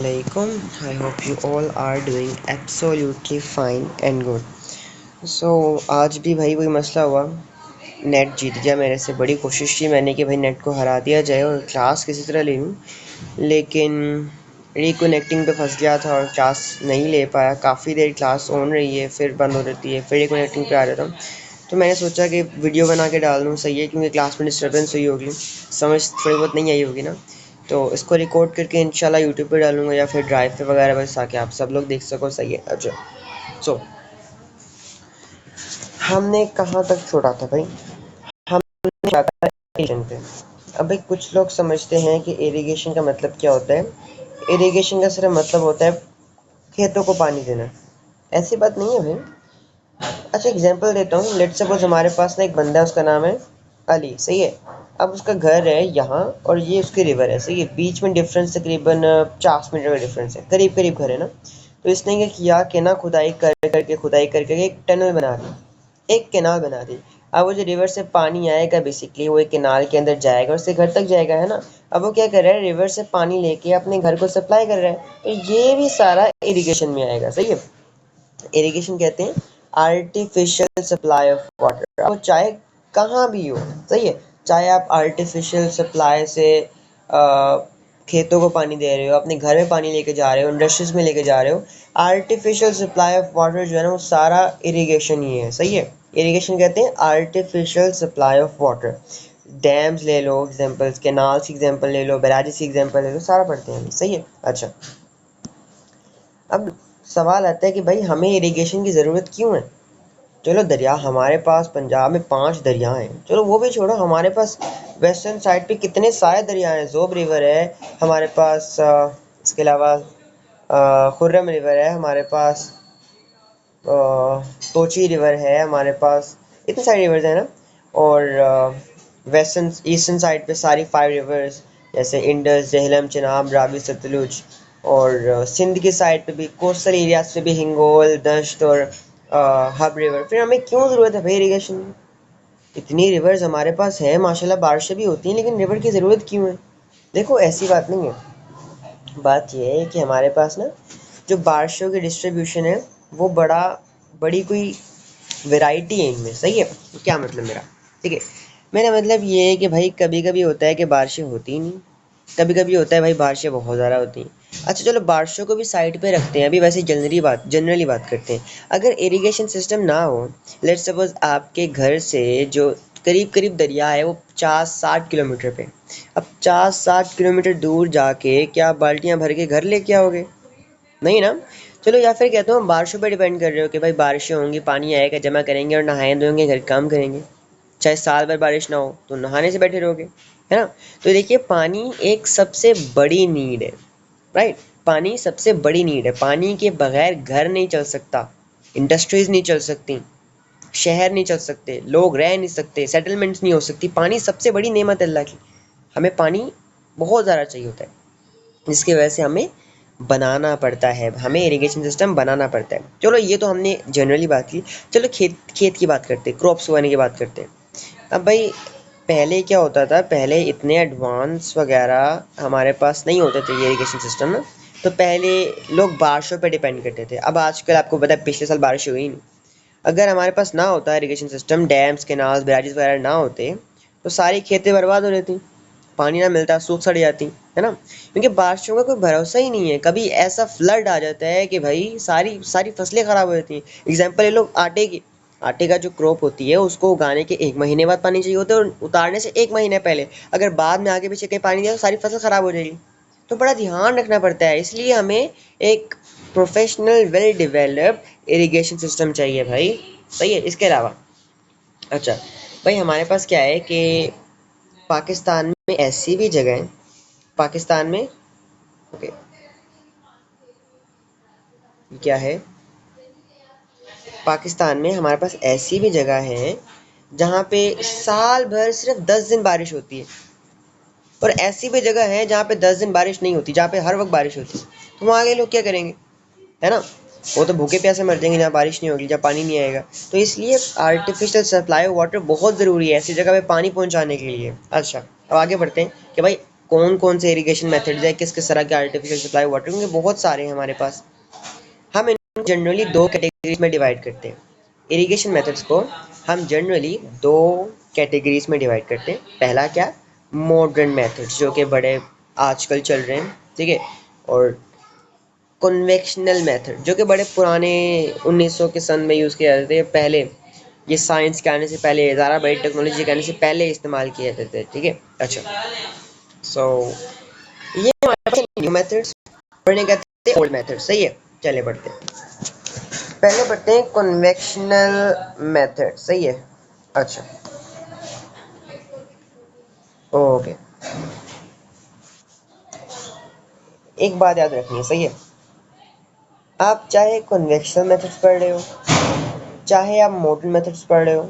Alaikum. I hope you all are doing absolutely fine and good. So आज भी भाई वही मसला हुआ। नेट जीत गया मेरे से। बड़ी कोशिश की मैंने कि भाई नेट को हरा दिया जाए और क्लास किसी तरह ले लूँ, लेकिन रिकनेक्टिंग पे फंस गया था और क्लास नहीं ले पाया। काफ़ी देर क्लास ऑन रही है, फिर बंद हो जाती है, फिर रिकनेक्टिंग पे आ जाता हूँ। तो मैंने सोचा कि वीडियो बना के डाल दूँ, सही है, क्योंकि क्लास में डिस्टर्बेंस हुई होगी, समझ थोड़ी बहुत नहीं आई होगी ना। तो इसको रिकॉर्ड करके इंशाल्लाह यूट्यूब पे डालूंगा या फिर ड्राइव पे वगैरह, बस ताकि आप सब लोग देख सको। सही है। अच्छा, सो हमने कहाँ तक छोड़ा था भाई? हमने छोड़ा था इरिगेशन पे। अब भाई कुछ लोग समझते हैं कि इरिगेशन का मतलब क्या होता है। इरिगेशन का सिर्फ मतलब होता है खेतों को पानी देना। ऐसी बात नहीं है भाई। अच्छा, एग्जांपल देता हूँ। लेट्स सपोज हमारे पास ना एक बंदा है, उसका नाम है अली, सही है। अब उसका घर है यहाँ और ये उसकी रिवर है, सही है। बीच में डिफरेंस तकरीबन 50 मीटर का डिफरेंस है, करीब करीब घर है ना। तो इसने क्या किया कि ना खुदाई करके एक टनल बना दी, एक कैनाल बना दी। अब वो जो रिवर से पानी आएगा, बेसिकली वो एक कैनाल के अंदर जाएगा और उससे घर तक जाएगा, है ना। अब वो क्या कर रहा है, रिवर से पानी लेके अपने घर को सप्लाई कर रहा है, तो ये भी सारा इरिगेशन में आएगा, सही है। इरिगेशन कहते हैं आर्टिफिशियल सप्लाई ऑफ वाटर। अब चाहे कहाँ भी हो, सही है, चाहे आप आर्टिफिशियल सप्लाई से खेतों को पानी दे रहे हो, अपने घर में पानी लेके जा रहे हो, इंडस्ट्रीज में लेके जा रहे हो, आर्टिफिशियल सप्लाई ऑफ वाटर जो है ना, वो सारा इरिगेशन ही है, सही है। इरिगेशन कहते हैं artificial supply of water. Dams ले लो एग्जांपल्स, कैनाल्स की एग्जांपल ले लो, बैराजेस की एग्जांपल ले लो, सारा पढ़ते हैं, सही है। अच्छा, अब सवाल आता है कि भाई हमें इरिगेशन की ज़रूरत क्यों है? चलो, दरिया हमारे पास पंजाब में 5 दरिया हैं, चलो वो भी छोड़ो, हमारे पास वेस्टर्न साइड पे कितने सारे दरिया हैं। ज़ोब रिवर है हमारे पास, इसके अलावा खुर्रम रिवर है हमारे पास, अ, तोची रिवर है हमारे पास, इतने सारे रिवर्स हैं ना। और वेस्टर्न ईस्टर्न साइड पे सारी 5 रिवर्स, जैसे इंडस, झेलम, चनाब, रावी, सतलुज। और सिंध की साइड पे भी, कोस्टल एरियाज पे भी हिंगोल, दश्त और हब रिवर। फिर हमें क्यों ज़रूरत है भाई इरिगेशन की? इतनी रिवर्स हमारे पास है माशाल्लाह, बारिशें भी होती हैं, लेकिन रिवर की ज़रूरत क्यों है? देखो, ऐसी बात नहीं है। बात यह है कि हमारे पास ना जो बारिशों की डिस्ट्रीब्यूशन है, वो बड़ी कोई वैरायटी है इनमें, सही है। क्या मतलब मेरा? ठीक है, मेरा मतलब ये है कि भाई कभी कभी होता है कि बारिशें होती ही नहीं, कभी कभी होता है भाई बारिशें बहुत ज़्यादा होती हैं। अच्छा चलो, बारिशों को भी साइड पे रखते हैं, अभी वैसे जनरली बात करते हैं। अगर इरिगेशन सिस्टम ना हो, लेट्स सपोज आपके घर से जो करीब करीब दरिया है वो 50-60 किलोमीटर पे, अब 50-60 किलोमीटर दूर जाके क्या आप बाल्टियाँ भर के घर लेके आओगे? नहीं ना। चलो, या फिर कहता हूँ बारिशों पे डिपेंड कर रहे हो कि भाई बारिशें होंगी, पानी आएगा, जमा करेंगे और नहाए धोएंगे, घर काम करेंगे। चाहे साल भर बारिश ना हो तो नहाने से बैठे रहोगे, है ना। तो देखिए, पानी एक सबसे बड़ी नीड है, राइट। पानी सबसे बड़ी नीड है। पानी के बगैर घर नहीं चल सकता, इंडस्ट्रीज नहीं चल सकती, शहर नहीं चल सकते, लोग रह नहीं सकते, सेटलमेंट्स नहीं हो सकती। पानी सबसे बड़ी नेमत है अल्लाह की। हमें पानी बहुत ज़्यादा चाहिए होता है, जिसकी वजह से हमें बनाना पड़ता है, हमें इरिगेशन सिस्टम बनाना पड़ता है। चलो, ये तो हमने जनरली बात की। चलो, खेत खेत की बात करते हैं, क्रॉप्स उगाने की बात करते हैं। अब भाई पहले क्या होता था, पहले इतने एडवांस वगैरह हमारे पास नहीं होते थे ये इरिगेशन सिस्टम ना। तो पहले लोग बारिशों पे डिपेंड करते थे। अब आजकल आपको पता है, पिछले साल बारिश हुई नहीं। अगर हमारे पास ना होता इरिगेशन सिस्टम, डैम्स, कैनाल्स, बैराजेस वगैरह ना होते, तो सारी खेतें बर्बाद हो जाती, पानी ना मिलता, सूख सड़ जाती, है ना। क्योंकि बारिशों का कोई भरोसा ही नहीं है, कभी ऐसा फ्लड आ जाता है कि भाई सारी सारी फसलें ख़राब हो जाती हैं। एग्जाम्पल ले लो आटे की। आटे का जो क्रॉप होती है, उसको उगाने के 1 महीने बाद पानी चाहिए होता है, और उतारने से 1 महीने पहले अगर बाद में आगे पीछे कहीं पानी दिया तो सारी फसल ख़राब हो जाएगी। तो बड़ा ध्यान रखना पड़ता है, इसलिए हमें एक professional well developed irrigation system चाहिए भाई, सही है। इसके अलावा अच्छा भाई, हमारे पास क्या है कि पाकिस्तान में ऐसी भी जगह है, पाकिस्तान में, ओके, क्या है, पाकिस्तान में हमारे पास ऐसी भी जगह है जहाँ पे साल भर सिर्फ 10 दिन बारिश होती है, और ऐसी भी जगह है जहाँ पे 10 दिन बारिश नहीं होती, जहाँ पे हर वक्त बारिश होती है। तो वहाँ के लोग क्या करेंगे, है ना। वो तो भूखे प्यासे मर जाएंगे जहाँ बारिश नहीं होगी, जहाँ पानी नहीं आएगा। तो इसलिए आर्टिफिशियल सप्लाई ऑफ वाटर बहुत ज़रूरी है ऐसी जगह पे पानी पहुँचाने के लिए। अच्छा, अब आगे बढ़ते हैं कि भाई कौन कौन से इरिगेशन मेथड्स है, किस किस तरह के आर्टिफिशियल सप्लाई वाटर, क्योंकि बहुत सारे हैं हमारे पास। हम इनको जनरली दो कैटेगरीज में डिवाइड करते हैं। इरिगेशन मेथड्स को हम जनरली दो कैटेगरीज में डिवाइड करते हैं। पहला क्या, मॉडर्न मेथड्स जो कि बड़े आजकल चल रहे हैं, ठीक है, और कन्वेक्शनल मेथड जो कि बड़े पुराने 1900 के सन में यूज़ किए जाते थे। पहले ये साइंस के आने से पहले, ज़्यादा बड़ी टेक्नोलॉजी के आने से पहले इस्तेमाल किए जाते थे, ठीक है। अच्छा, सो ये हमारे पास न्यू मेथड्स, पढ़ने कहते हैं ओल्ड मेथड, सही है। चले बढ़ते हैं, पहले पढ़ते हैं कन्वेक्शनल मेथड, सही है। अच्छा, ओके, एक बात याद रखनी है, सही है। आप चाहे कन्वेक्शनल मेथड्स पढ़ रहे हो, चाहे आप मॉडर्न मेथड्स पढ़ रहे हो,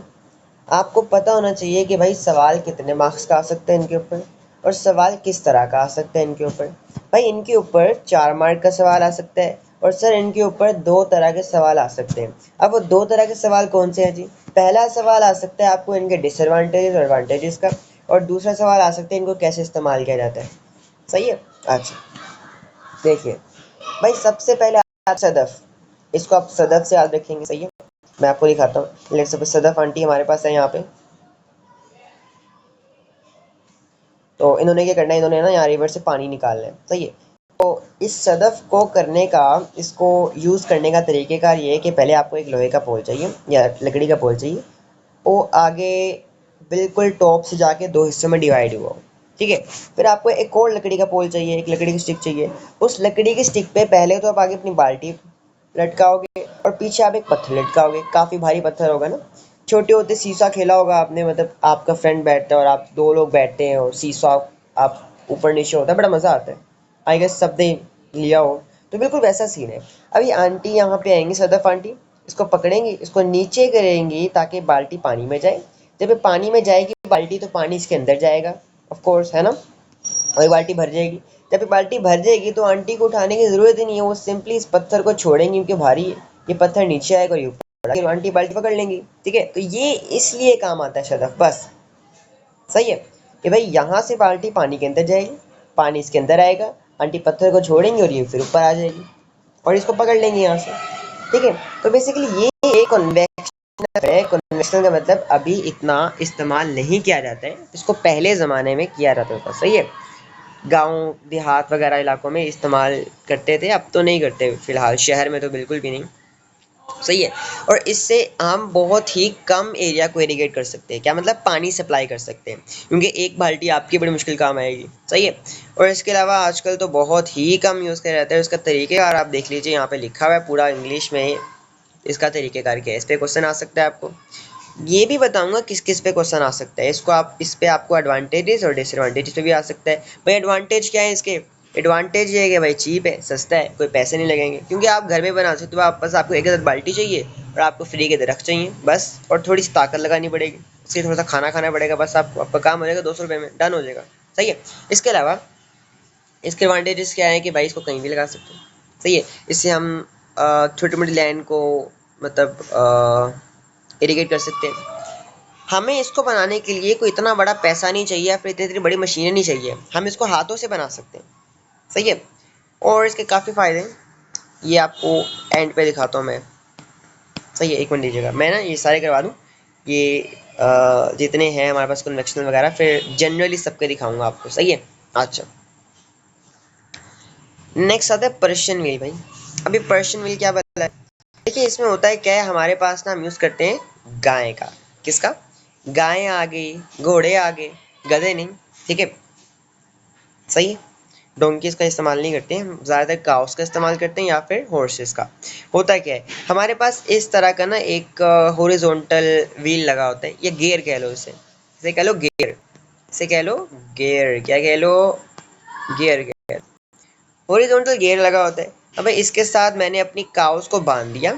आपको पता होना चाहिए कि भाई सवाल कितने मार्क्स का आ सकते हैं इनके ऊपर, और सवाल किस तरह का आ सकता है इनके ऊपर। भाई इनके ऊपर 4 मार्क का सवाल आ सकता है, और सर इनके ऊपर 2 तरह के सवाल आ सकते हैं। अब वो 2 तरह के सवाल कौन से हैं जी? पहला सवाल आ सकता है आपको इनके डिसएडवांटेजेस और एडवांटेजेस का, और दूसरा सवाल आ सकता है इनको कैसे इस्तेमाल किया जाता है, सही है। अच्छा, देखिए भाई, सबसे पहले सदफ, इसको आप सदफ से याद रखेंगे, सही है। मैं आपको दिखाता हूँ। लेट्स सपोज सदफ आंटी हमारे पास है यहाँ पे, तो इन्होंने क्या करना है, इन्होंने ना यहाँ रिवर से पानी निकालना है, सही है। तो इस सदफ को करने का, इसको यूज़ करने का तरीक़ेकार ये है कि पहले आपको एक लोहे का पोल चाहिए या लकड़ी का पोल चाहिए, वो आगे बिल्कुल टॉप से जाके 2 हिस्सों में डिवाइड हुआ हो, ठीक है। फिर आपको एक और लकड़ी का पोल चाहिए, एक लकड़ी की स्टिक चाहिए। उस लकड़ी की स्टिक पे पहले तो आप आगे अपनी बाल्टी लटकाओगे, और पीछे आप एक पत्थर लटकाओगे, काफ़ी भारी पत्थर होगा ना। छोटे होते सीसा खेला होगा आपने, मतलब आपका फ्रेंड बैठता है और आप 2 लोग बैठते हैं और सीसा आप ऊपर नीचे होता है, बड़ा मज़ा आता है। आई गेस सबने लिया हो, तो बिल्कुल वैसा सीन है। अभी आंटी यहाँ पे आएंगी, सदफ आंटी, इसको पकड़ेंगी, इसको नीचे करेंगी ताकि बाल्टी पानी में जाए। जब ये पानी में जाएगी बाल्टी, तो पानी इसके अंदर जाएगा, ऑफ कोर्स, है ना, और ये बाल्टी भर जाएगी। जब ये बाल्टी भर जाएगी तो आंटी को उठाने की ज़रूरत ही नहीं है, वो सिंपली इस पत्थर को छोड़ेंगी क्योंकि भारी है। ये पत्थर नीचे आएगा और ये ऊपर आएगा, आंटी बाल्टी पकड़ लेंगी, ठीक है। तो ये इसलिए काम आता है सदफ, बस, सही है। कि भाई यहाँ से बाल्टी पानी के अंदर जाएगी, पानी इसके अंदर आएगा, आंटी पत्थर को छोड़ेंगी और ये फिर ऊपर आ जाएगी और इसको पकड़ लेंगे यहाँ से, ठीक है। तो बेसिकली ये एक कन्वेक्शनल है। कन्वेक्शनल का मतलब अभी इतना इस्तेमाल नहीं किया जाता है, इसको पहले ज़माने में किया जाता था, सही है। गांव देहात वगैरह इलाकों में इस्तेमाल करते थे, अब तो नहीं करते फ़िलहाल, शहर में तो बिल्कुल भी नहीं, सही है। और इससे हम बहुत ही कम एरिया को इरिगेट कर सकते हैं। क्या मतलब, पानी सप्लाई कर सकते हैं, क्योंकि एक बाल्टी आपकी बड़ी मुश्किल काम आएगी, सही है। और इसके अलावा आजकल तो बहुत ही कम यूज़ किया जाता है। उसका तरीक़ेकार आप देख लीजिए, यहाँ पे लिखा हुआ है पूरा इंग्लिश में, इसका तरीक़ेकार क्या है। इस पर क्वेश्चन आ सकता है आपको, ये भी बताऊंगा किस किस पे क्वेश्चन आ सकता है। इसको आप, इस पे आपको एडवांटेजेस और डिसएडवांटेजेस पे भी आ सकता है। भाई एडवांटेज क्या है इसके? एडवांटेज ये है कि भाई चीप है, सस्ता है, कोई पैसे नहीं लगेंगे, क्योंकि आप घर में बना सकते हो। आप बस, आपको एक आध बाल्टी चाहिए और आपको फ्री के दरख्त चाहिए बस, और थोड़ी सी ताकत लगानी पड़ेगी, उससे थोड़ा सा खाना खाना पड़ेगा, बस आपको, आपका काम हो जाएगा, 200 रुपये में डन हो जाएगा, सही है। इसके अलावा इसके एडवांटेजेस क्या है कि भाई इसको कहीं भी लगा सकते हैं, सही है। इससे हम छोटी मोटी लैंड को मतलब इरिगेट कर सकते हैं। हमें इसको बनाने के लिए कोई इतना बड़ा पैसा नहीं चाहिए या फिर इतनी इतनी बड़ी मशीनें नहीं चाहिए, हम इसको हाथों से बना सकते हैं, सही है। और इसके काफ़ी फ़ायदे हैं, ये आपको एंड पे दिखाता हूँ मैं, सही है। एक मिनट दीजिएगा, मैं ना ये सारे करवा दूँ, ये जितने हैं हमारे पास कन्वेक्शनल वगैरह, फिर जनरली सबके दिखाऊंगा आपको, सही है। अच्छा, नेक्स्ट आता है पर्शियन व्हील। भाई अभी पर्शियन व्हील क्या बता है, देखिए इसमें होता है क्या है, हमारे पास ना हम यूज़ करते हैं गाय का, किसका? गाय आ गई, घोड़े आ गए, गधे नहीं, ठीक है, सही है। डोंकीज का इस्तेमाल नहीं करते हैं हम, ज़्यादातर काउस का इस्तेमाल करते हैं या फिर हॉर्सेस का। होता क्या है, हमारे पास इस तरह का ना एक हॉरिजॉन्टल व्हील लगा होता है, या गियर कह लो इसे, इसे कह लो गियर, इसे कह लो गियर, क्या कह लो, गियर, गियर, हॉरिजॉन्टल गियर लगा होता है। अब इसके साथ मैंने अपनी काउस को बांध दिया,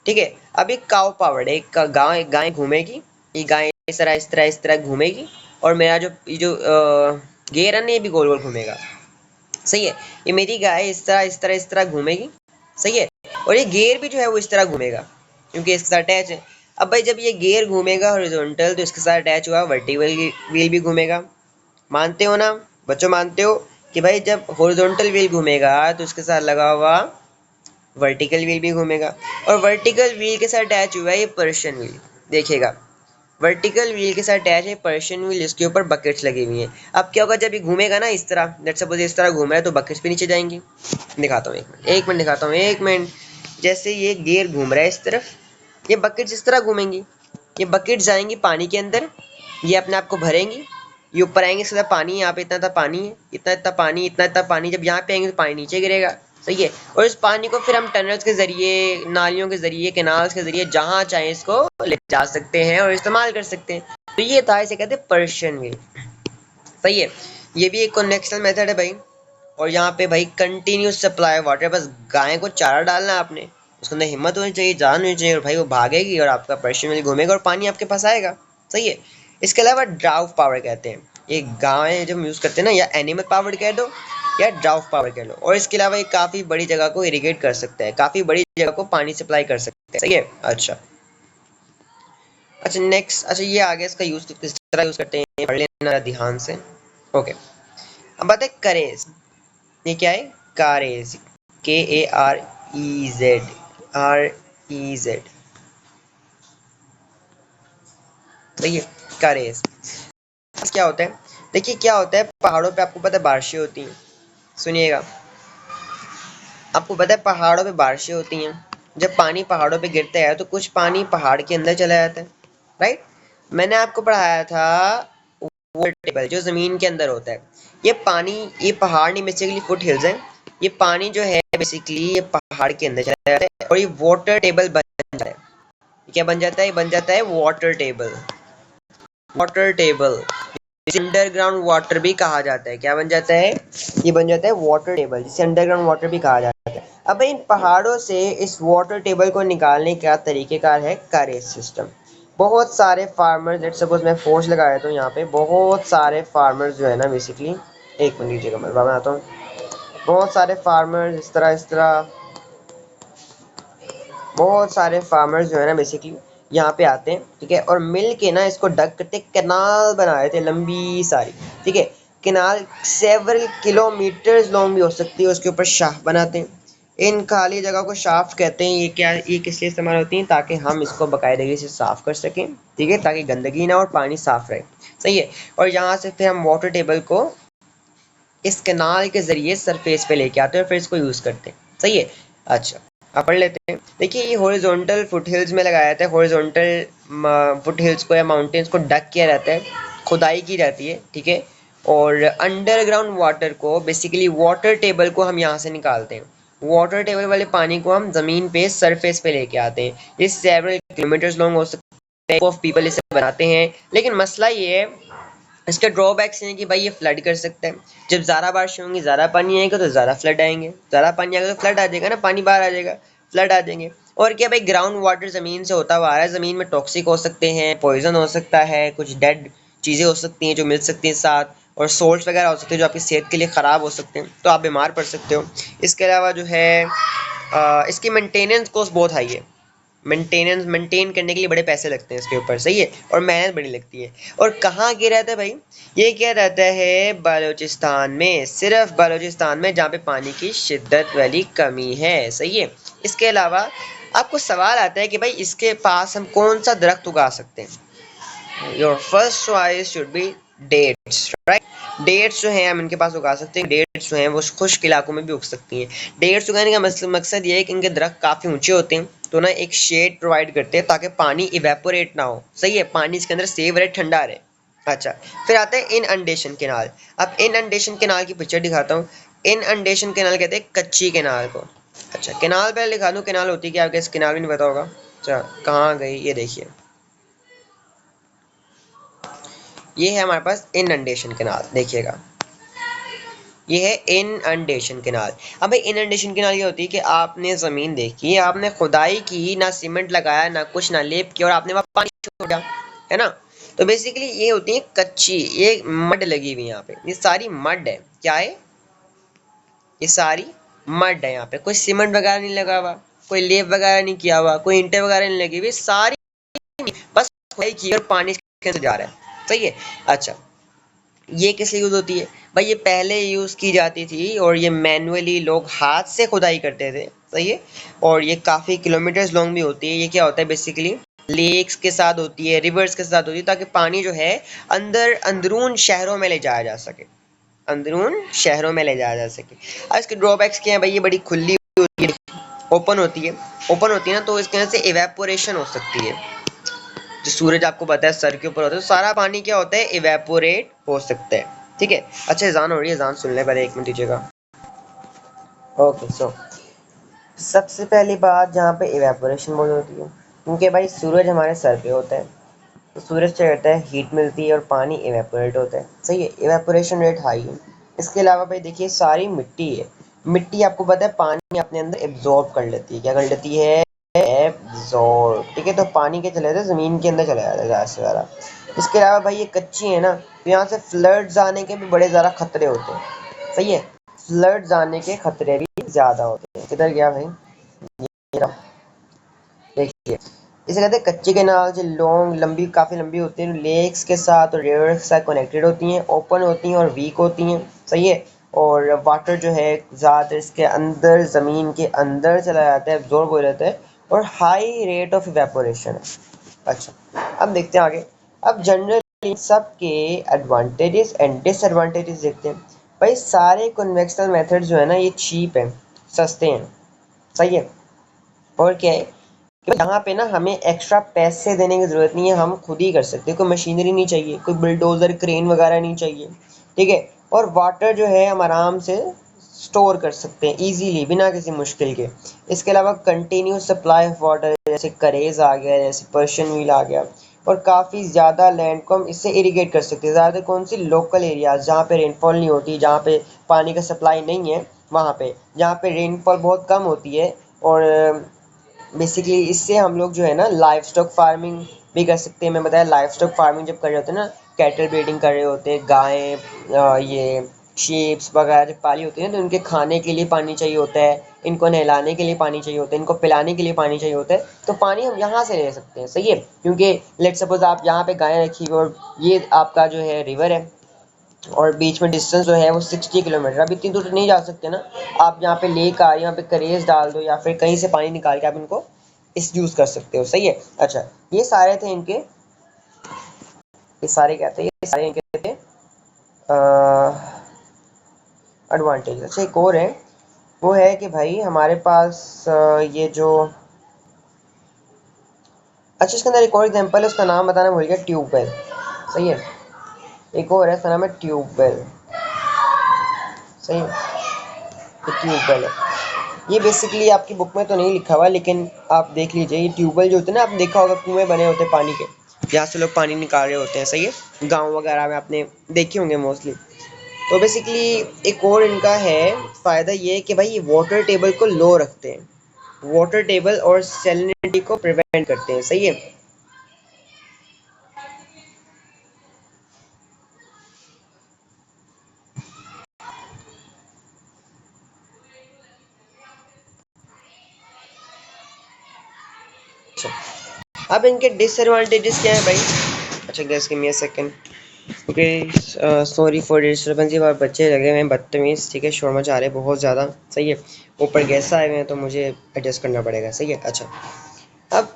ठीक है। अब एक काउ पावर्ड है, एक गाय, गाय घूमेगी, ये गाय इस तरह इस तरह इस तरह घूमेगी, और मेरा जो ये जो गेयर है ना, ये भी गोल गोल घूमेगा, सही है। ये मेरी गाय इस तरह इस तरह इस तरह घूमेगी, सही है। और ये गेयर भी जो है वो इस तरह घूमेगा, क्योंकि इसके साथ अटैच है। अब भाई जब ये गेयर घूमेगा हॉरिजॉन्टल, तो इसके साथ अटैच हुआ वर्टिकल व्हील भी घूमेगा, मानते हो ना? बच्चों मानते हो कि भाई जब हॉरिजॉन्टल व्हील घूमेगा तो उसके साथ लगा हुआ वर्टिकल व्हील भी घूमेगा, और वर्टिकल व्हील के साथ अटैच हुआ है ये पर्शियन व्हील। देखिएगा, वर्टिकल व्हील के साथ अटैच है पर्शियन व्हील, जिसके ऊपर बकेट्स लगी हुई हैं। अब क्या होगा, जब ये घूमेगा ना इस तरह, लेट्स सपोज इस तरह घूम रहा है, तो बकेट्स भी नीचे जाएंगी। दिखाता हूँ, एक मिनट दिखाता हूँ, एक मिनट। जैसे ये गियर घूम रहा है इस तरफ, ये बकेट्स इस तरह घूमेंगी, ये बकेट जाएंगी पानी के अंदर, ये अपने आप को भरेंगी, ये ऊपर आएंगे, सीधा पानी, यहाँ पे इतना इतना पानी है, इतना इतना पानी, इतना इतना पानी, जब यहाँ पे आएंगे तो पानी नीचे गिरेगा। सही है। और इस पानी को फिर हम टनल्स के जरिए, नालियों के जरिए, कैनाल्स के जरिए जहाँ चाहे इसको ले जा सकते हैं और इस्तेमाल कर सकते हैं। तो ये था, इसे कहते हैं पर्शियन व्हील। सही है। ये भी एक कन्वेक्शनल मेथड है भाई। और यहाँ पे भाई कंटिन्यूस सप्लाई वाटर, बस गाय को चारा डालना है आपने, उसके अंदर हिम्मत होनी चाहिए, जान होनी चाहिए, और भाई वो भागेगी और आपका पर्शियन व्हील घूमेगा और पानी आपके पास आएगा। सही है। इसके अलावा ड्राउट पावर कहते हैं, ये गाय जब यूज़ करते हैं ना, या एनिमल पावर कह दो या ड्राउट पावर कह लो। और इसके अलावा ये काफ़ी बड़ी जगह को इरिगेट कर सकता है, काफ़ी बड़ी जगह को पानी सप्लाई कर सकता है। सही है। अच्छा अच्छा नेक्स्ट, अच्छा ये आगे इसका यूज़ किस तरह यूज़ करते हैं पढ़ लेना ध्यान से। ओके, अब बात है करेज। ये क्या है? कारेज, KAREZ, REZ। सही है। कारेज क्या होता है? देखिए क्या होता है, पहाड़ों पे आपको पता है बारिशें होती हैं। सुनिएगा, आपको पता है पहाड़ों पे बारिशें होती हैं, जब पानी पहाड़ों पे गिरता है तो कुछ पानी पहाड़ के अंदर चला जाता है, राइट। मैंने आपको पढ़ाया था वाटर टेबल जो ज़मीन के अंदर होता है। ये पानी, ये पहाड़ नहीं, बेसिकली फुट हिल्स हैं, ये पानी जो है बेसिकली ये पहाड़ के अंदर चला जाता है और ये वाटर टेबल बन जाता है। क्या बन जाता है? बन जाता है वाटर टेबल। वाटर टेबल जिसे अंडरग्राउंड वाटर भी कहा जाता है। क्या बन जाता है? ये बन जाता है वाटर टेबल, जिसे अंडरग्राउंड वाटर भी कहा जाता है। अब इन पहाड़ों से इस वाटर टेबल को निकालने का तरीकेकार है करेज सिस्टम। बहुत सारे फार्मर्स, लेट्स सपोज मैं फोर्स लगा देता हूँ यहाँ पे, बहुत सारे फार्मर्स जो है ना बेसिकली, एक मिनट लीजिएगा मैं बताता हूँ। बहुत सारे फार्मर्स इस तरह बहुत सारे फार्मर्स जो है ना बेसिकली यहाँ पे आते हैं, ठीक है, और मिल के ना इसको डग करते कैनाल बना देते हैं लंबी सारी, ठीक है। कैनाल सेवरल किलोमीटर्स लॉन्ग भी हो सकती है, उसके ऊपर शाफ्ट बनाते हैं। इन खाली जगह को शाफ्ट कहते हैं। ये क्या, ये किस लिए इस्तेमाल होती हैं? ताकि हम इसको बाकायदगी से साफ़ कर सकें, ठीक है, ताकि गंदगी ना और पानी साफ़ रहे। सही है। और यहाँ से फिर हम वाटर टेबल को इस कैनाल के ज़रिए सरफेस पे लेके आते हैं और फिर इसको यूज़ करते हैं। सही है। अच्छा, आप पढ़ लेते हैं। देखिए ये हॉरिजॉन्टल फुटहिल्स में लगाया जाता है, हॉरिजॉन्टल फुटहिल्स को या माउंटेन्स को डक किया रहता है, खुदाई की जाती है, ठीक है। और अंडरग्राउंड वाटर को, बेसिकली वाटर टेबल को हम यहाँ से निकालते हैं। वाटर टेबल वाले पानी को हम ज़मीन पे सरफेस पे लेके आते हैं। ये सेवरल किलोमीटर्स लॉन्ग हो सकते हैं, ऑफ पीपल इसे बनाते हैं। लेकिन मसला ये है, इसके ड्रॉबैक्स हैं कि भाई ये फ्लड कर सकता है। जब ज़्यादा बारिश होंगी, ज़्यादा पानी आएगा तो ज़्यादा फ्लड आएंगे, ज़्यादा पानी आएगा तो फ्लड आ जाएगा ना, पानी बाहर आ जाएगा, फ्लड आ जाएंगे। और क्या भाई, ग्राउंड वाटर ज़मीन से होता हुआ आ रहा है, ज़मीन में टॉक्सिक हो सकते हैं, पॉइजन हो सकता है, कुछ डेड चीज़ें हो सकती हैं जो मिल सकती हैं साथ, और सोल्ट वगैरह हो सकते हैं जो आपकी सेहत के लिए ख़राब हो सकते हैं, तो आप बीमार पड़ सकते हो। इसके अलावा जो है इसकी मेंटेनेंस कॉस्ट बहुत हाई है। मेंटेन करने के लिए बड़े पैसे लगते हैं इसके ऊपर। सही है। और मेहनत बड़ी लगती है। और कहाँ क्या रहता है भाई? ये क्या रहता है? बलूचिस्तान में, सिर्फ बलूचिस्तान में, जहाँ पे पानी की शिद्दत वाली कमी है। सही है। इसके अलावा आपको सवाल आता है कि भाई इसके पास हम कौन सा दरख्त उगा सकते हैं? Your first choice should be dates, right. Dates जो हैं हम इनके पास उगा सकते हैं। डेट्स जो हैं वो खुश्क इलाकों में भी उग सकती हैं। डेट्स उगाने का मकसद ये है कि इनके दरख्त काफ़ी ऊंचे होते हैं, तो ना एक शेड प्रोवाइड करते हैं ताकि पानी इवेपोरेट ना हो। सही है। पानी इसके अंदर सेव रहे, ठंडा रहे। अच्छा, फिर आता है इनअंडेशन कैनाल। अब इनअंडेशन कैनाल की पिक्चर दिखाता हूँ। इनअंडेशन कैनाल कहते हैं कच्ची कैनाल को। अच्छा, कैनाल पहले दिखा दूँ कैनाल होती क्या, आपको कैनाल भी नहीं पता होगा। अच्छा, कहाँ गई? ये देखिए, ये है हमारे पास इनअंडेशन कैनाल। देखिएगा, ये है इनअंडेशन कैनाल। अब भाई इनअंडेशन कैनाल ये होती है कि आपने ज़मीन देखी, आपने खुदाई की, ना सीमेंट लगाया, ना कुछ, ना लेप किया, और आपने वहाँ पानी छोड़ा, है ना। तो बेसिकली ये होती है कच्ची, ये मड लगी हुई है यहाँ पे, ये सारी मड है। क्या है? ये सारी मड है। यहाँ पे कोई सीमेंट वगैरह नहीं लगा हुआ, कोई लेप वगैरह नहीं किया हुआ, कोई ईंटें वगैरह नहीं लगी हुई, सारी बस खुदाई की और पानी इसके अंदर जा रहा है। सही है। अच्छा, ये किस लिए यूज़ होती है भाई? ये पहले यूज़ की जाती थी और ये मैनुअली लोग हाथ से खुदाई करते थे, सही है। और ये काफ़ी किलोमीटर्स लॉन्ग भी होती है। ये क्या होता है बेसिकली, लेक्स के साथ होती है, रिवर्स के साथ होती है, ताकि पानी जो है अंदरून शहरों में ले जाया जा सके, अंदरून शहरों में ले जाया जा सके। अब इसके ड्रॉबैक्स क्या है भाई? ये बड़ी खुली होती है, ओपन होती है, ओपन होती है ना, तो इसके वजह से इवेपोरेशन हो सकती है। जो सूरज आपको पता है सर के ऊपर होता है, तो सारा पानी क्या होता है, इवेपोरेट हो सकता है। ठीक है, अच्छा एजान हो रही है, एजान सुन ले पहले, 1 मिनट दीजिएगा। ओके सो सबसे पहली बात जहाँ पे इवेपोरेशन बोल होती है, क्योंकि भाई सूरज हमारे सर पे होता है, तो सूरज से रहता है, हीट मिलती है और पानी इवेपोरेट होता है, सही है। इवेपोरेशन रेट हाई है। इसके अलावा भाई देखिए सारी मिट्टी है, मिट्टी आपको पता है पानी अपने अंदर एब्जॉर्ब कर लेती है। क्या कर लेती है? एब्जॉर्ब। ठीक है, तो पानी के चले जाते हैं, ज़मीन के अंदर चला जाता है ज़्यादा से ज़्यादा। इसके अलावा भाई ये कच्ची है ना, तो यहाँ से फ्लड्स आने के भी बड़े ज़्यादा खतरे होते हैं, सही है। फ्लड्स आने के खतरे भी ज़्यादा होते हैं। किधर गया भाई? ये रहा। देखिए इसे कहते हैं कच्चे कैनाल, जो लॉन्ग लंबी काफ़ी लंबी होती हैं, लेक्स के साथ और रिवर्स के साथ कनेक्टेड होती हैं, ओपन होती हैं और वीक होती हैं, सही है। और वाटर जो है ज़्यादातर इसके अंदर ज़मीन के अंदर चला जाता है, एब्जॉर्ब हो जाता है, और हाई रेट ऑफ इवेपोरेशन है। अच्छा अब देखते हैं आगे। अब जनरली सबके एडवांटेजेस एंड डिसएडवांटेजेस देखते हैं। भाई सारे कन्वेंशनल मेथड जो है ना, ये चीप है, सस्ते हैं, सही है। और क्या है कि यहाँ पे ना हमें एक्स्ट्रा पैसे देने की ज़रूरत नहीं है, हम खुद ही कर सकते हैं। कोई मशीनरी नहीं चाहिए, कोई बुलडोज़र क्रेन वगैरह नहीं चाहिए, ठीक है। और वाटर जो है हम आराम से स्टोर कर सकते हैं इजीली, बिना किसी मुश्किल के। इसके अलावा कंटिन्यूस सप्लाई ऑफ वाटर, जैसे करेज आ गया, जैसे पर्शियन व्हील आ गया, और काफ़ी ज़्यादा लैंड को हम इससे इरीगेट कर सकते हैं। ज़्यादातर कौन सी लोकल एरियाज़ जहाँ पे रेनफॉल नहीं होती, जहाँ पे पानी का सप्लाई नहीं है, वहाँ पे जहाँ पे रेनफॉल बहुत कम होती है। और बेसिकली इससे हम लोग जो है ना लाइव स्टॉक फार्मिंग भी कर सकते हैं। मैं बताया लाइव स्टॉक फार्मिंग जब कर रहे होते हैं ना, कैटल ब्रीडिंग कर रहे होते हैं, गायें, ये शीप्स वगैरह जब पाली होती है तो उनके खाने के लिए पानी चाहिए होता है, इनको नहलाने के लिए पानी चाहिए होता है, इनको पिलाने के लिए पानी चाहिए होता है। तो पानी हम यहाँ से ले सकते हैं, सही है। क्योंकि लेट सपोज आप यहाँ पे गायें रखी हुई और ये आपका जो है रिवर है, और बीच में डिस्टेंस जो है वो 60 किलोमीटर। अब इतनी दूर तो नहीं जा सकते ना, आप यहाँ पे लेक आ रही है, यहाँ पे करेज डाल दो, या फिर कहीं से पानी निकाल के आप इनको इस यूज़ कर सकते हो, सही है। अच्छा ये सारे थे इनके, ये सारे क्या थे, ये सारे इनके थे एडवांटेज। अच्छा एक और है, वो है कि भाई हमारे पास ये जो, अच्छा इसके अंदर एक और एग्जांपल है, उसका नाम बताना भूल गया, ट्यूबवेल, सही है। एक और है, उसका नाम है ट्यूबवेल, सही है। तो ट्यूबवेल है, ये बेसिकली आपकी बुक में तो नहीं लिखा हुआ, लेकिन आप देख लीजिए। ये ट्यूबवेल जो होते हैं ना, आपने देखा होगा कुएं बने होते हैं पानी के, जहाँ से लोग पानी निकाल रहे होते हैं, सही है। गांव वगैरह में आपने देखे होंगे मोस्टली। तो बेसिकली एक और इनका है फ़ायदा, ये कि भाई ये वाटर टेबल को लो रखते हैं, वाटर टेबल और सैलिनिटी को प्रिवेंट करते हैं, सही है। अच्छा अब इनके डिसएडवांटेजेस क्या है भाई? अच्छा gas give me a second. Okay sorry for disturbance, ये बच्चे लगे हुए हैं बदतमीज़, ठीक है, शोर मचा रहे बहुत ज़्यादा, सही है। ऊपर गेस्ट आए हुए हैं तो मुझे एडजस्ट करना पड़ेगा, सही है। अच्छा अब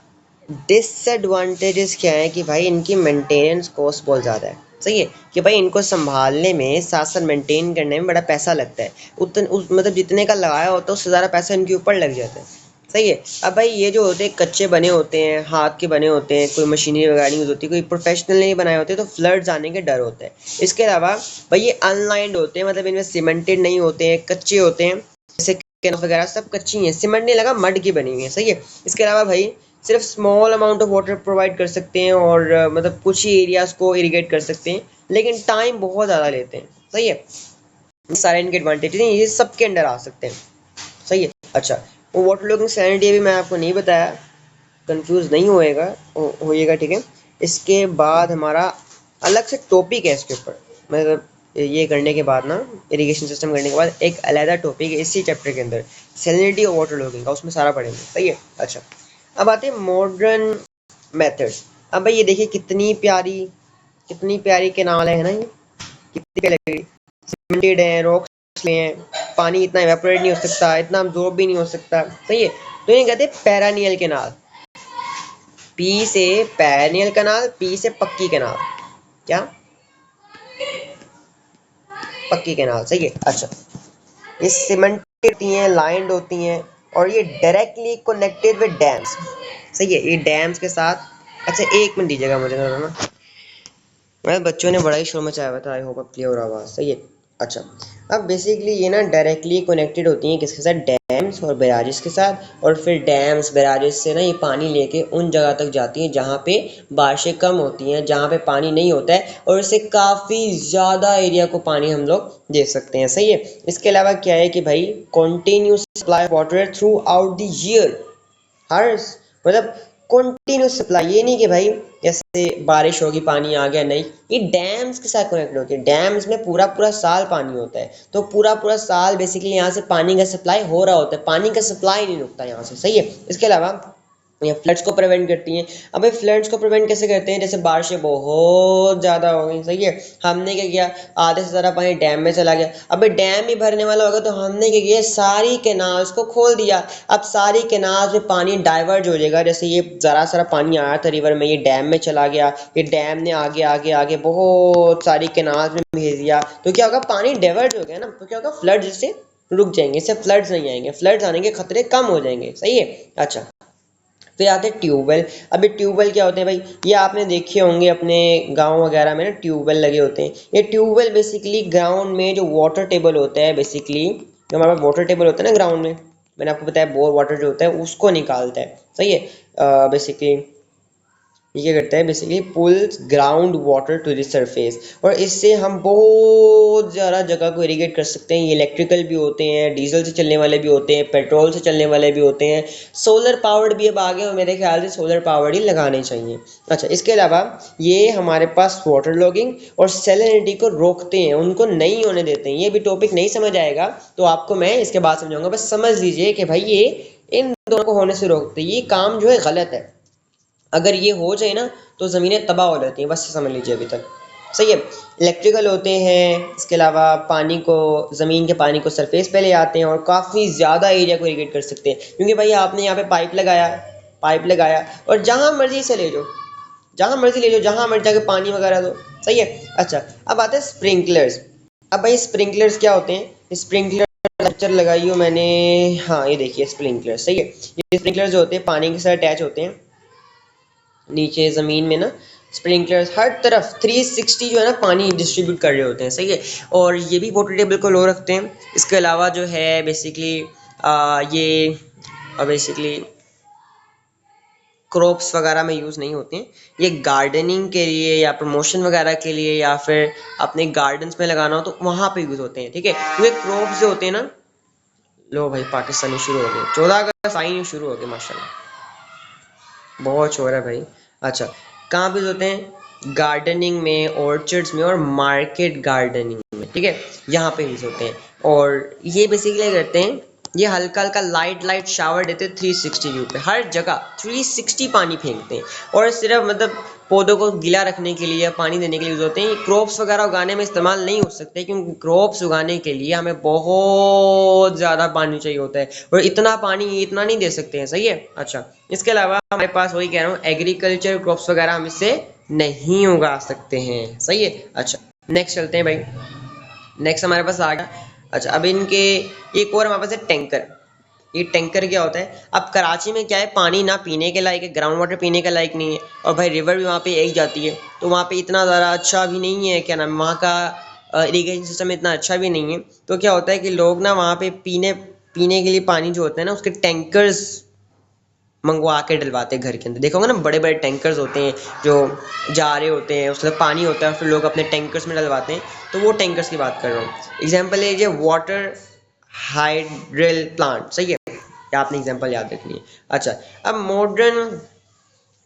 डिसएडवांटेजेस क्या है कि भाई इनकी मेंटेनेंस कॉस्ट बहुत ज़्यादा है, सही है। कि भाई इनको संभालने में, साथ साथ मेंटेन करने में बड़ा पैसा लगता है। मतलब जितने का लगाया होता है उससे ज़्यादा पैसा इनके ऊपर लग जाता है, सही है। अब भाई ये जो होते हैं कच्चे बने होते हैं, हाथ के बने होते हैं, कोई मशीनरी वगैरह नहीं होती, कोई प्रोफेशनल नहीं बनाए होते, तो फ्लड्स आने के डर होता है। इसके अलावा भाई ये अनलाइंड होते हैं, मतलब इनमें सीमेंटेड नहीं होते हैं, कच्चे होते हैं, जैसे कैनोस वगैरह सब कच्ची हैं, सीमेंट नहीं लगा, मड की बनी हुई है, सही है। इसके अलावा भाई सिर्फ small amount of water provide कर सकते हैं, और मतलब कुछ ही एरियाज को इरिगेट कर सकते हैं, लेकिन टाइम बहुत ज़्यादा लेते हैं, सही है। ये सारे इनके एडवांटेजेस हैं, ये सबके अंडर आ सकते हैं, सही है। अच्छा वो वाटर लॉगिंग सैलिनिटी अभी मैं आपको नहीं बताया, कंफ्यूज नहीं होइएगा, ठीक है। इसके बाद हमारा अलग से टॉपिक है इसके ऊपर, मतलब ये करने के बाद ना, इरिगेशन सिस्टम करने के बाद एक अलग टॉपिक है इसी चैप्टर के अंदर, सैलिनिटी और वाटर लॉगिंग का, उसमें सारा पढ़ेंगे, सही है। अच्छा अब आते हैं मॉडर्न मेथड्स। अब भाई ये देखिए कितनी प्यारी, कितनी प्यारी कैनाल है ना ये, कितनी लगेगी, सीमेंटेड है, रॉक्स हैं, पानी इतना इवेपोरेट नहीं हो सकता, इतना अब्सॉर्ब भी नहीं हो सकता, सही है। तो ये कहते हैं पेरानियल कैनाल। पी से पेरेनियल कैनाल, पी से पक्की कैनाल, क्या पक्की कैनाल, सही है। अच्छा, ये सीमेंटेड होती हैं, लाइंड होती हैं, और ये डायरेक्टली कनेक्टेड विद डैम्स, सही है, ये डैम्स के साथ। अच्छा, एक मिनट दीजिएगा मुझे ना, मेरे बच्चों ने बड़ा ही शोर मचाया हुआ था, आई होप अब क्लियर हो रहा आवाज़, सही है। अच्छा, अब बेसिकली ये ना डायरेक्टली कनेक्टेड होती हैं किसके साथ, डैम्स और बैराजेस के साथ, और फिर डैम्स बैराजेस से ना ये पानी लेके उन जगह तक जाती हैं जहाँ पे बारिशें कम होती हैं, जहाँ पे पानी नहीं होता है, और इससे काफ़ी ज़्यादा एरिया को पानी हम लोग दे सकते हैं, सही है। इसके अलावा क्या है कि भाई continuous supply water throughout the year, हर मतलब कंटिन्यूस सप्लाई, ये नहीं कि भाई जैसे बारिश होगी पानी आ गया, नहीं, ये डैम्स के साथ कनेक्ट होती है। डैम्स में पूरा पूरा साल पानी होता है, तो पूरा पूरा साल बेसिकली यहाँ से पानी का सप्लाई हो रहा होता है, पानी का सप्लाई नहीं रुकता यहाँ से, सही है। इसके अलावा ये फ्लड्स को प्रिवेंट करती हैं। अब ये फ्लड्स को प्रिवेंट कैसे करते हैं, जैसे बारिशें बहुत ज़्यादा हो गई, सही है, हमने क्या किया, आधे से ज़्यादा पानी डैम में चला गया, अब डैम ही भरने वाला होगा तो हमने क्या किया, सारी कैनाल्स को खोल दिया। अब सारी कैनाल्स में पानी डाइवर्ज हो जाएगा, जैसे ये ज़रा सारा पानी आया था रिवर में, ये डैम में चला गया, ये डैम ने आगे आगे आगे बहुत सारी कैनाल्स में भेज दिया, तो क्या होगा, पानी डाइवर्ज हो गया ना, तो क्या होगा, फ्लड जैसे रुक जाएंगे, इससे फ्लड्स नहीं आएंगे, फ्लड्स आने के खतरे कम हो जाएंगे, सही है। अच्छा, फिर आते हैं ट्यूबवेल। अभी ट्यूबवेल क्या होते हैं भाई, ये आपने देखे होंगे अपने गांव वगैरह में ना, ट्यूबवेल लगे होते हैं। ये ट्यूबवेल बेसिकली ग्राउंड में जो वाटर टेबल होता है, बेसिकली जो हमारा वाटर टेबल होता है ना ग्राउंड में, मैंने आपको बताया बोर वाटर जो होता है उसको निकालता है, सही है। बेसिकली ये क्या करता है, basically pulls ground water to the surface, और इससे हम बहुत ज़्यादा जगह को इरिगेट कर सकते हैं। ये इलेक्ट्रिकल भी होते हैं, डीजल से चलने वाले भी होते हैं, पेट्रोल से चलने वाले भी होते हैं, सोलर पावर्ड भी अब आगे, और मेरे ख्याल से सोलर पावर्ड ही लगाने चाहिए। अच्छा, इसके अलावा ये हमारे पास वाटर लॉगिंग और सैलिनिटी को रोकते हैं, उनको नहीं होने देते हैं। ये भी टॉपिक नहीं समझ आएगा तो आपको मैं इसके बाद समझाऊंगा, बस समझ लीजिए कि भाई ये इन दोनों को होने से रोकते हैं। ये काम जो है गलत है, अगर ये हो जाए ना तो ज़मीनें तबाह हो जाती हैं, बस समझ लीजिए अभी तक, सही है। इलेक्ट्रिकल होते हैं, इसके अलावा पानी को, ज़मीन के पानी को सरफेस पे ले आते हैं और काफ़ी ज़्यादा एरिया को इरिगेट कर सकते हैं, क्योंकि भाई आपने यहाँ पे पाइप लगाया और जहाँ मर्जी से ले जाओ, जहाँ मर्जी ले जाओ, जहाँ मर्जी जाके पानी वगैरह दो, सही है। अच्छा, अब आते हैं स्प्रिंकलर्स। अब भाई स्प्रिंकलर्स क्या होते हैं, स्प्रिंकलर लेक्चर लगाई हो मैंने, हाँ ये देखिए स्प्रिंकलर, सही है। ये स्प्रिंकलर जो होते हैं पानी के साथ अटैच होते हैं, नीचे ज़मीन में ना स्प्रिंकलर्स हर तरफ 360 जो है ना पानी डिस्ट्रीब्यूट कर रहे होते हैं, सही है। और ये भी वाटर टेबल को लो रखते हैं। इसके अलावा जो है बेसिकली ये बेसिकली क्रॉप्स वगैरह में यूज़ नहीं होते हैं, ये गार्डनिंग के लिए या प्रमोशन वगैरह के लिए या फिर अपने गार्डन्स में लगाना हो तो वहाँ पे यूज़ होते हैं, ठीक है। क्योंकि क्रॉप्स जो होते हैं ना, लो भाई पाकिस्तानी शुरू हो गए, 14 अगस्त आई शुरू हो गए माशाल्लाह, बहुत शोर है भाई। अच्छा, कहाँ पे होते हैं, गार्डनिंग में, ऑर्चर्ड्स में और मार्केट गार्डनिंग में, ठीक है, यहाँ पे यूज होते हैं। और ये बेसिकली करते हैं, ये हल्का हल्का लाइट शावर देते हैं 360 व्यू पे, हर जगह 360 पानी फेंकते हैं, और सिर्फ मतलब पौधों को गीला रखने के लिए या पानी देने के लिए यूज होते हैं। क्रॉप्स वगैरह उगाने में इस्तेमाल नहीं हो सकते, क्योंकि क्रॉप्स उगाने के लिए हमें बहुत ज़्यादा पानी चाहिए होता है, और इतना पानी इतना नहीं दे सकते हैं, सही है। अच्छा, इसके अलावा हमारे पास, वही कह रहा हूँ, एग्रीकल्चर क्रॉप्स वगैरह हम इससे नहीं उगा सकते हैं, सही है। अच्छा, नेक्स्ट चलते हैं भाई, नेक्स्ट हमारे पास आ गया। अच्छा, अब इनके एक और हमारे पास है टैंकर। ये टैंकर क्या होता है, अब कराची में क्या है, पानी ना पीने के लायक है, ग्राउंड वाटर पीने के लायक नहीं है, और भाई रिवर भी वहाँ पे एक जाती है, तो वहाँ पे इतना ज़्यादा अच्छा भी नहीं है, क्या नाम, वहाँ का इरीगेशन सिस्टम इतना अच्छा भी नहीं है। तो क्या होता है कि लोग ना वहाँ पे पीने पीने के लिए पानी जो होता है ना, उसके टैंकर्स मंगवा के डलवाते हैं घर के अंदर, देखोगे ना बड़े बड़े टैंकर्स होते हैं जो जा रहे होते हैं, उसके पानी होता है, फिर लोग अपने टैंकर्स में डलवाते हैं, तो वो टैंकर्स की बात कर रहा हूँ। एग्जाम्पल लीजिए वाटर हाइड्रल प्लांट, सही है, ये आपने एग्जाम्पल याद रखनी है। अच्छा, अब मॉडर्न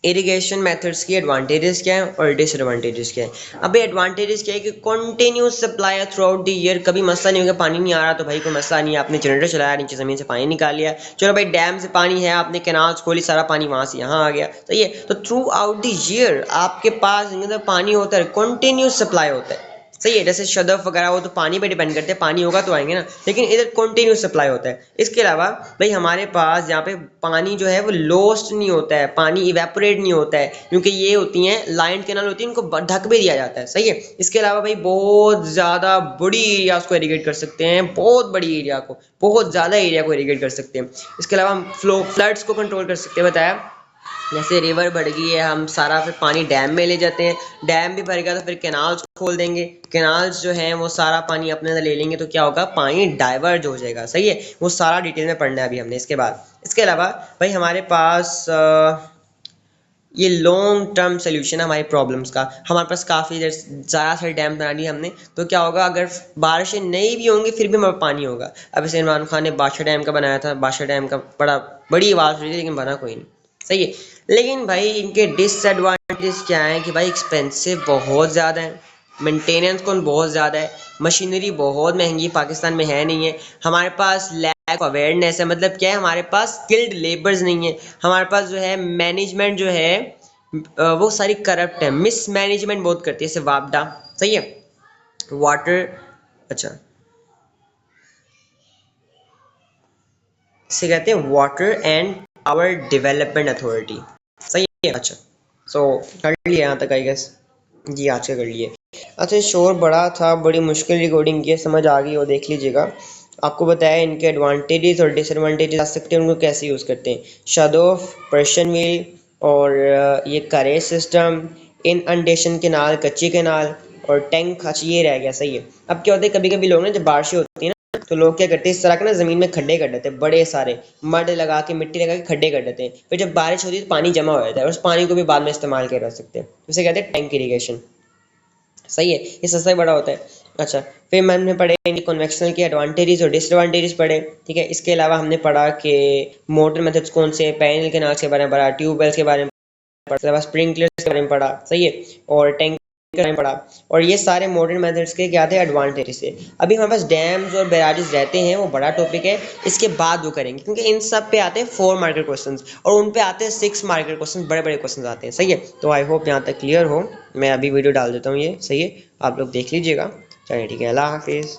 इरिगेशन मेथड्स की एडवांटेजेस क्या है और डिसएडवांटेजेस क्या है। अभी एडवांटेजेस क्या है कि continuous supply through out the year, कभी मसला नहीं होगा, पानी नहीं आ रहा तो भाई कोई मसला नहीं है, आपने जनरेटर चलाया, नीचे ज़मीन से पानी निकाल लिया, चलो भाई डैम से पानी है, आपने कैनाल्स खोली, सारा पानी वहाँ से यहाँ आ गया, सही है। तो थ्रू आउट द ईयर आपके पास पानी होता है, कंटिन्यूस सप्लाई होता है, सही है। जैसे शदफ वगैरह हो तो पानी पे डिपेंड करते हैं, पानी होगा तो आएंगे ना, लेकिन इधर कंटिन्यूस सप्लाई होता है। इसके अलावा भाई हमारे पास यहाँ पे पानी जो है वो लॉस्ट नहीं होता है, पानी इवेपोरेट नहीं होता है, क्योंकि ये होती हैं लाइन कैनाल होती है, इनको ढक भी दिया जाता है। सही है। इसके अलावा भाई बहुत ज़्यादा बड़ी एरियाज को इरीगेट कर सकते हैं, बहुत बड़ी एरिया को, बहुत ज़्यादा एरिया को इरीगेट कर सकते हैं। इसके अलावा हम फ्लड्स को कंट्रोल कर सकते हैं, बताया। जैसे रिवर बढ़ गई है, हम सारा फिर पानी डैम में ले जाते हैं, डैम भी भरेगा तो फिर कैनाल्स खोल देंगे, कैनाल्स जो हैं वो सारा पानी अपने अंदर ले लेंगे, तो क्या होगा, पानी डाइवर्ज हो जाएगा। सही है। वो सारा डिटेल में पढ़ना है अभी हमने। इसके बाद इसके अलावा भाई हमारे पास ये लॉन्ग टर्म सोल्यूशन है हमारी प्रॉब्लम्स का। हमारे पास काफ़ी ज़्यादा सारे डैम बना लिए हमने, तो क्या होगा, अगर बारिशें नहीं भी होंगी फिर भी हमारे पानी होगा। अब जैसे इमरान खान ने बादशाह डैम का बनाया था, बादशाह डैम का बड़ी आवाज़ हुई थी, लेकिन बना कोई नहीं। सही है। लेकिन भाई इनके डिसएडवांटेज क्या है कि भाई एक्सपेंसिव बहुत ज़्यादा है, मेंटेनेंस कौन बहुत ज़्यादा है, मशीनरी बहुत महंगी पाकिस्तान में है नहीं है, हमारे पास लैक अवेयरनेस है, मतलब क्या है, हमारे पास स्किल्ड लेबर्स नहीं है, हमारे पास जो है मैनेजमेंट जो है वो सारी करप्ट है, मिस मैनेजमेंट बहुत करती है, जैसे वापडा। सही है। वाटर, अच्छा, इसे कहते हैं water and power development authority. सही है। अच्छा, सो कर लिया यहाँ तक आई गेस। जी आज का कर लिए। अच्छा, शोर बड़ा था, बड़ी मुश्किल रिकॉर्डिंग की है, समझ आ गई हो, देख लीजिएगा। आपको बताया इनके एडवांटेजेस और डिसएडवांटेजेस आ सकते हैं, उनको कैसे यूज़ करते हैं। शडोफ, पर्शियन व्हील और ये करेज सिस्टम, इनअंडेशन केनाल, कच्ची केनाल और टैंक। अच्छा ये रह गया। सही है। अब क्या होता है, कभी कभी लोग ना जब बारिशें होती है ना, तो लोग क्या करते हैं, इस तरह के ना ज़मीन में खड्डे कर देते हैं, बड़े सारे मड लगा के, मिट्टी लगा के खड्डे कर देते हैं, फिर जब बारिश होती है तो पानी जमा हो जाता है, और उस पानी को भी बाद में इस्तेमाल किया जा सकते हैं, उसे कहते हैं टैंक इरीगेशन। सही है। ये सस्ता ही बड़ा होता है। अच्छा, फिर हमने पढ़े कन्वेक्शनल के एडवांटेजेस और डिसएडवांटेजेस पढ़े। ठीक है। इसके अलावा हमने पढ़ा कि मोटर मेथड्स कौन से हैं, पैनल के नाल के बारे में पढ़ा, ट्यूबवेल्स के बारे में पढ़ा, स्प्रिंकलर्स के बारे में पढ़ा। सही है। और टैंक के बारे में पढ़ा। और ये सारे मॉडर्न मेथड्स के क्या थे, एडवांटेजेस थे। अभी हमारे पास डैम्स और बैराजेस रहते हैं, वो बड़ा टॉपिक है, इसके बाद वो करेंगे, क्योंकि इन सब पे आते हैं 4 मार्केट क्वेश्चंस और उन पे आते हैं 6 मार्केट क्वेश्चंस, बड़े बड़े क्वेश्चंस आते हैं। सही है। तो आई होप यहाँ तक क्लियर हो। मैं अभी वीडियो डाल देता हूँ ये। सही है। आप लोग देख लीजिएगा। चलिए ठीक है, अल्लाह हाफिज़।